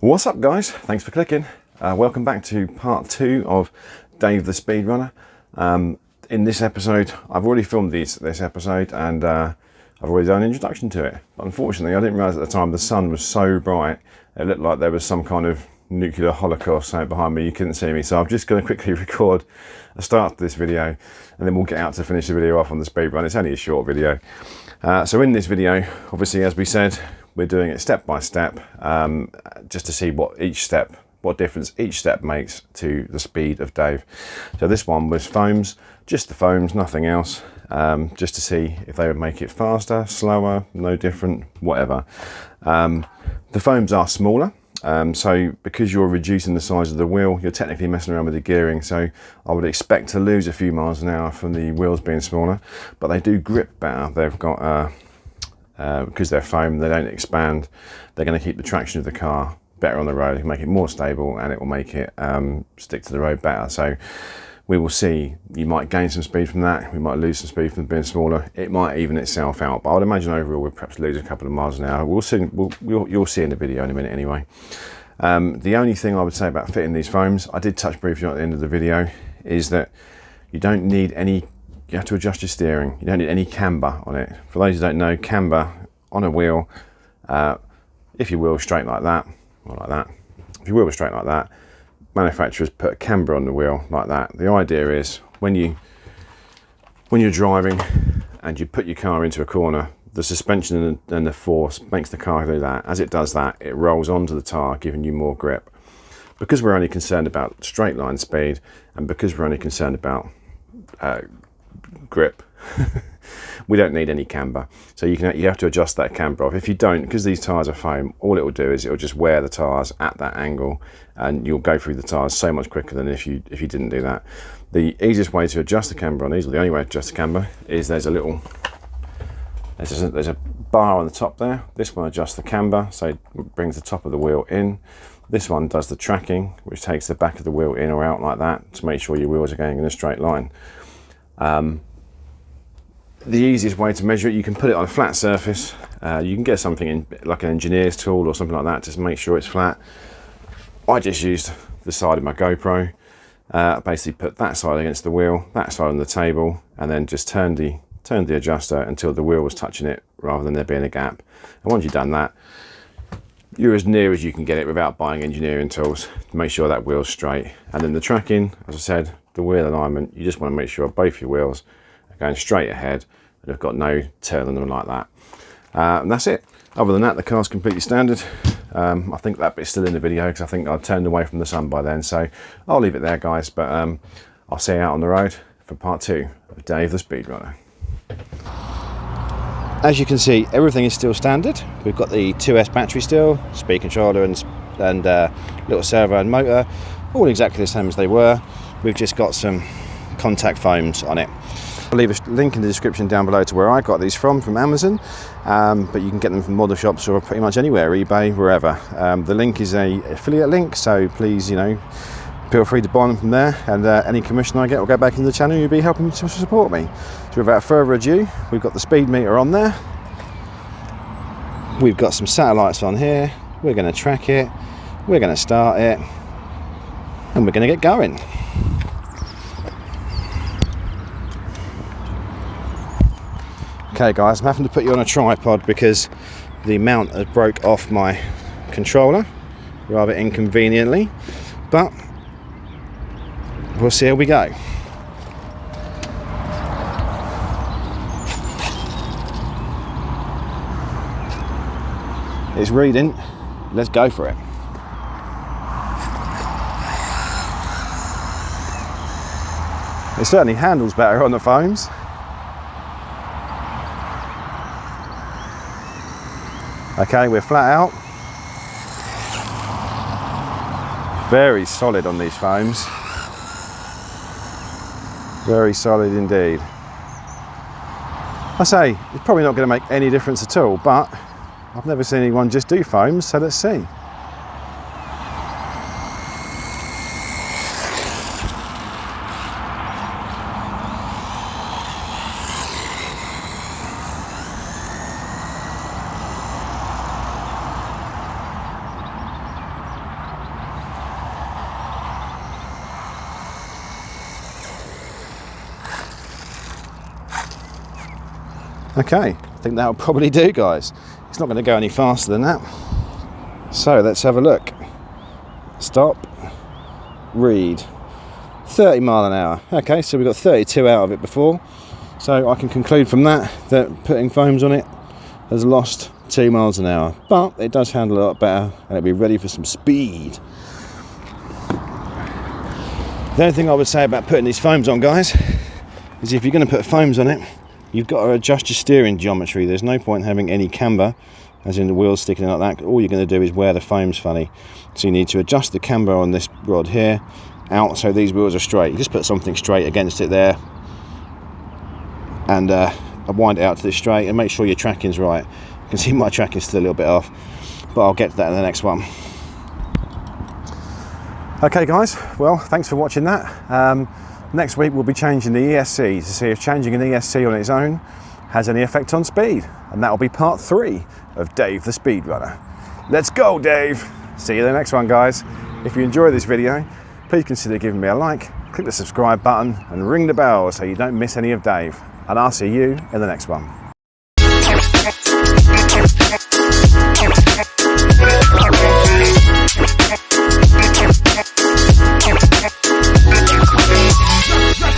What's up, guys? Thanks for clicking. Welcome back to part 2 of Dave the Speedrunner. In this episode, I've already filmed this episode and I've already done an introduction to it. But unfortunately, I didn't realise at the time the sun was so bright, it looked like there was some kind of nuclear holocaust something behind me. You couldn't see me, so I'm just going to quickly record a start to this video and then we'll get out to finish the video off on the speedrun. It's only a short video. So in this video, obviously, as we said, we're doing it step by step, just to see what difference each step makes to the speed of Dave. So this one was foams, just the foams, nothing else, just to see if they would make it faster, slower, no different, whatever. The foams are smaller, so because you're reducing the size of the wheel, you're technically messing around with the gearing, so I would expect to lose a few miles an hour from the wheels being smaller, but they do grip better. They've got because they're foam, they don't expand. They're going to keep the traction of the car better on the road, make it more stable, and it will make it stick to the road better. So we will see. You might gain some speed from that, we might lose some speed from being smaller. It might even itself out, but I would imagine overall we'll perhaps lose a couple of miles an hour. We'll see. You'll see in the video in a minute anyway. The only thing I would say about fitting these foams, I did touch briefly on at the end of the video, is that you don't need any. You have to adjust your steering. You don't need any camber on it. For those who don't know, camber on a wheel, if your wheel is straight like that, or like that, if your wheel was straight like that, manufacturers put a camber on the wheel like that. The idea is when you're driving and you put your car into a corner, the suspension and the force makes the car do that. As it does that, it rolls onto the tyre, giving you more grip. Because we're only concerned about straight line speed, and because we're only concerned about grip, we don't need any camber, so you have to adjust that camber off. If you don't, because these tyres are foam, all it will do is it will just wear the tyres at that angle, and you'll go through the tyres so much quicker than if you didn't do that. The easiest way to adjust the camber on these, or the only way to adjust the camber, is there's a bar on the top there. This one adjusts the camber, so it brings the top of the wheel in. This one does the tracking, which takes the back of the wheel in or out like that to make sure your wheels are going in a straight line. The easiest way to measure it, you can put it on a flat surface. You can get something in like an engineer's tool or something like that, just make sure it's flat. I just used the side of my GoPro, basically put that side against the wheel, that side on the table, and then just turned the adjuster until the wheel was touching it rather than there being a gap. And once you've done that, you're as near as you can get it without buying engineering tools to make sure that wheel's straight. And then the tracking, as I said, the wheel alignment, you just want to make sure both your wheels are going straight ahead and they've got no turn on them like that. And that's it. Other than that, the car's completely standard. I think that bit's still in the video because I think I turned away from the sun by then, so I'll leave it there, guys, but I'll see you out on the road for part 2 of Dave the Speedrunner. As you can see, everything is still standard. We've got the 2S battery still, speed controller and little servo and motor, all exactly the same as they were. We've just got some contact foams on it. I'll leave a link in the description down below to where I got these from Amazon, but you can get them from model shops or pretty much anywhere, eBay, wherever. The link is an affiliate link, so please, feel free to buy them from there, and any commission I get will go back into the channel. You'll be helping to support me. So without further ado, we've got the speed meter on there. We've got some satellites on here. We're going to track it. We're going to start it. And we're going to get going. Okay, guys, I'm having to put you on a tripod because the mount has broke off my controller rather inconveniently, but we'll see how we go. It's reading. Let's go for it. It certainly handles better on the foams. Okay, we're flat out. Very solid on these foams. Very solid indeed. I say, it's probably not going to make any difference at all, but I've never seen anyone just do foams, so let's see. Okay, I think that'll probably do, guys. It's not going to go any faster than that. So let's have a look. Stop. Read. 30 mile an hour. Okay, so we got 32 out of it before. So I can conclude from that putting foams on it has lost 2 miles an hour. But it does handle a lot better and it'll be ready for some speed. The only thing I would say about putting these foams on, guys, is if you're going to put foams on it, you've got to adjust your steering geometry. There's no point having any camber, as in the wheels sticking like that. All you're going to do is wear the foams funny. So you need to adjust the camber on this rod here out so these wheels are straight. You just put something straight against it there and wind it out to the straight and make sure your tracking's right. You can see my tracking's still a little bit off, but I'll get to that in the next one. Okay guys, well thanks for watching that. Next week we'll be changing the ESC to see if changing an ESC on its own has any effect on speed, and that will be part 3 of Dave the Speedrunner. Let's go, Dave! See you in the next one, guys. If you enjoy this video, please consider giving me a like, click the subscribe button and ring the bell so you don't miss any of Dave, and I'll see you in the next one.